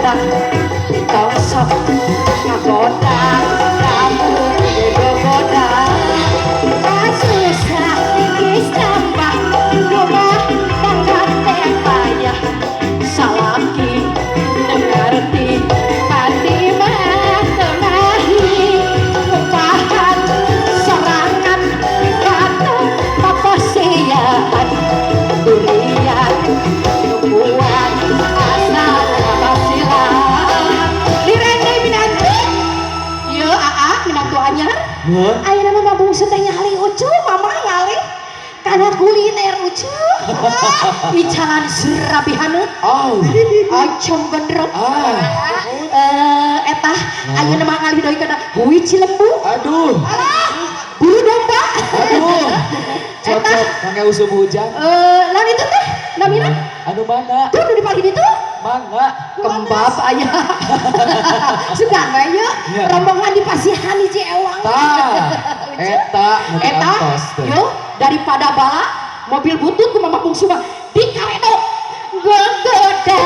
cenah tong sok ngagoda kamu goda susah geus tambah rumah tangga teh payah salaki ngerti padi mah temahi upahan serangan kata paposian durian nubuan asal basilan direndai minantu ieu aa minantu anyar ayeuna mah mabungsu teh nyali ucu mama ngali kana kuliner ucu bicaran serabihaneut acem gendreng etah ayeuna mah ngali deui kana heuwi cilembu Aduh, bulu domba cocok mangga usum hujan. lain itu teh namina Anu mana? tuh di pagi itu Mangga. kembab aya suka nggak ya rombongan di pasihan di Ciewang Eta yo daripada bala mobil butut ku mama bungsu mah di karedo gogoda